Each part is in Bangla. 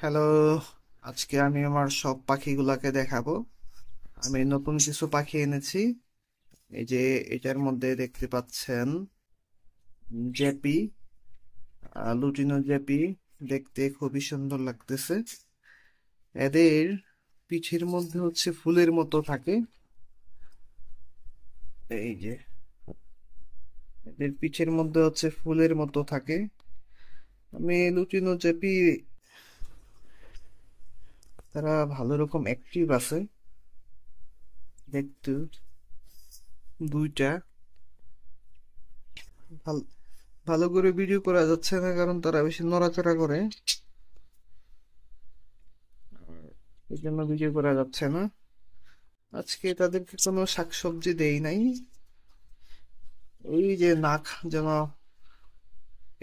হ্যালো, আজকে আমি আমার সব পাখিগুলাকে দেখাবো। আমি নতুন কিছু পাখি এনেছি। এই যে এটার মধ্যে দেখতে পাচ্ছেন জেপি, লুটিনো জেপি। দেখতে খুবই সুন্দর লাগতেছে। এদের পিঠের মধ্যে হচ্ছে ফুলের মতো থাকে। এই যে এদের পিঠের মধ্যে হচ্ছে ফুলের মতো থাকে। আমি লুটিনো জেপি, তারা ভালো রকম অ্যাক্টিভ আছে দেখতে। দুইটা ভাল ভালো করে ভিডিও করা যাচ্ছে না কারণ তারা বেশি নড়াচড়া করে, এই জন্য ভিডিও করা যাচ্ছে না। আজকে তাদেরকে কোনো শাকসবজি দেই নাই। এই যে নাক যেন,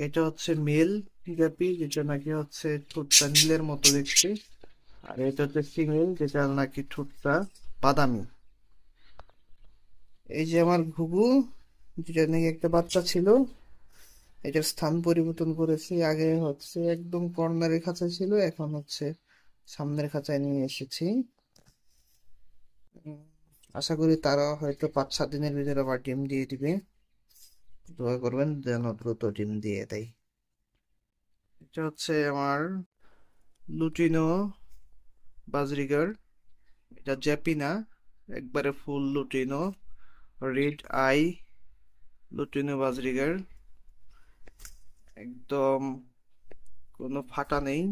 এটা হচ্ছে মেল জাপি, যেটা নাকি হচ্ছে ঠোঁটটা নীলের মতো দেখতে। আর এটা হচ্ছে ফিমেল, যেটা নাকি ঠোঁটটা বাদামি। এই যে আমার ঘুঘু, যেটা নাকি একটা বাচ্চা ছিল, এটার স্থান পরিবর্তন করেছি। আগে হচ্ছে একদম কর্নারের খাঁচা ছিল, এখন হচ্ছে সামনের খাঁচায় নিয়ে এসেছি। উম, আশা করি তারা হয়তো 5-7 দিনের ভিতরে আবার ডিম দিয়ে দিবে। দোয়া করবেন যেন দ্রুত ডিম দিয়ে দেয়। এটা হচ্ছে আমার লুটিনো বাজরিগার। এটা জ্যাপি না, একবারে full lutino, red eye lutino budgerigar. একদম কোনো ফাটা নেই,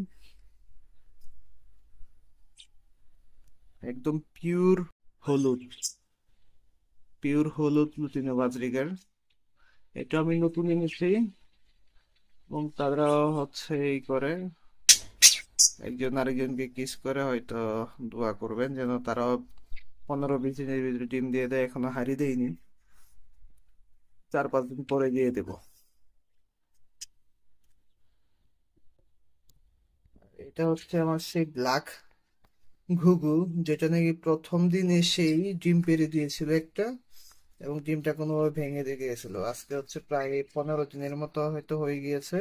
একদম পিওর হলুদ, পিওর হলুদ লুটিনো বাজরিগার। এটা আমি নতুন এনেছি এবং তারা হচ্ছে এই করে, একজন আরেকজনকে কিস করে। হয়তো দোয়া করবেন যেন তারা 15-20 দিনের ভিতরে ডিম দিয়ে দেয়। এখনো হারি দেয়নি, 4-5 দিন পরে দিয়ে দেবো। এটা হচ্ছে আমার সেই ব্ল্যাক ঘুঘু, যেটা নাকি প্রথম দিন এসেই ডিম পেড়ে দিয়েছিল একটা, এবং ডিমটা কোনোভাবে ভেঙে দিয়ে গিয়েছিল। আজকে হচ্ছে প্রায় 15 দিনের মতো হয়তো হয়ে গিয়েছে।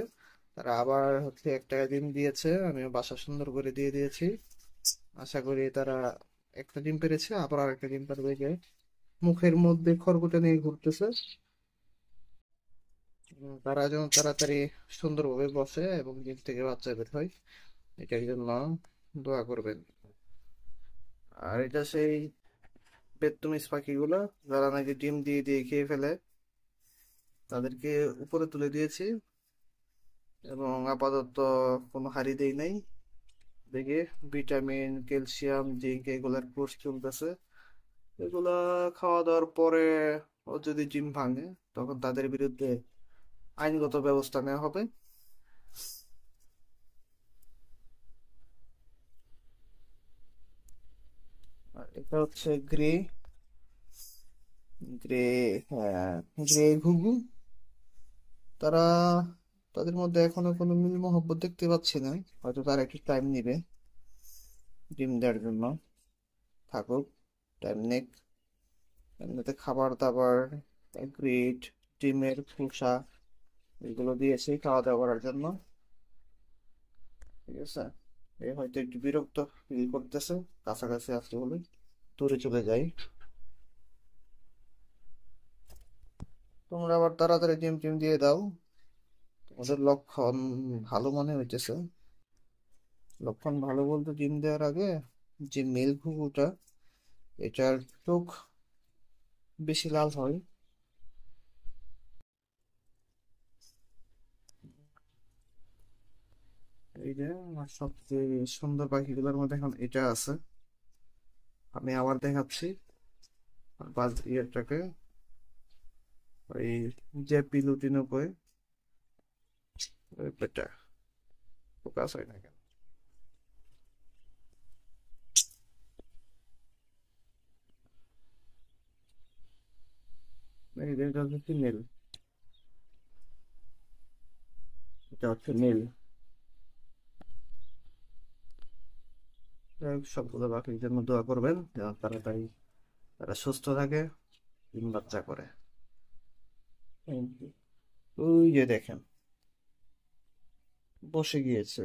তারা আবার হচ্ছে একটা ডিম দিয়েছে, আমি বাসা সুন্দর করে দিয়ে দিয়েছি। আশা করি তারা একটা ডিম পেড়েছে, আবার আরেকটা ডিম পারবে। যে মুখের মধ্যে খড়কুটা নিয়ে ঘুরতেছে। তারা যেন তাড়াতাড়ি সুন্দরভাবে বসে এবং ডিম থেকে বাচ্চা বের হয়, এটার জন্য দোয়া করবেন। আর এটা সেই পেত্তুমিস পাখিগুলো, যারা নাকি ডিম দিয়ে দিয়ে খেয়ে ফেলে, তাদেরকে উপরে তুলে দিয়েছি এবং আপাতত কোনো হারি দেই নাই। দেখে ভিটামিন, ক্যালসিয়াম, জিঙ্ক এগুলার কোর্স চলতেছে। এগুলা খাওয়া দাওয়ার পরে ও যদি ডিম ভাঙে, তখন তাদের বিরুদ্ধে আইনগত ব্যবস্থা নেওয়া হবে। আর এটা হচ্ছে গ্রে, গ্রে, হ্যাঁ, গ্রে ঘুঘু। তারা, তাদের মধ্যে এখনো কোনো মিল মহব্বত দেখতে পাচ্ছি না। হয়তো তারা একটু টাইম নিবে ডিম দেওয়ার জন্য। থাকুক, টাইম নেক। এমনিতে খাবার দাবার, গ্রিট, ডিমের খোসা, এগুলো দিয়েছি খাওয়া দাওয়া করার জন্য। ঠিক আছে, এ হয়তো একটু বিরক্ত ফিল করতেছে, কাছাকাছি আসতে বলে দূরে চলে যাই। তোমরা আবার তাড়াতাড়ি ডিম টিম দিয়ে দাও। তোমাদের লক্ষণ ভালো মনে হইতেছে। লক্ষণ ভালো বলতে ডিম দেওয়ার আগে যে মেল ঘুঘুটা, এটার চোখ বেশি লাল হয়। এই যে আমার সবচেয়ে সুন্দর পাখিগুলোর মধ্যে এখন এটা আছে। আমি আবার দেখাচ্ছি বাজ ইয়েটাকে, ওই যে পিলুটিনো কই, ওই পেটা ফোকাস হয় না কেন। এই যে এটা হচ্ছে ফিমেল, এটা হচ্ছে মেল। সবগুলো পাখির জন্য দোয়া করবেন যেন তাড়াতাড়ি তারা সুস্থ থাকে, ডিম বাচ্চা করে। Thank you. ওই যে দেখেন বসে গিয়েছে।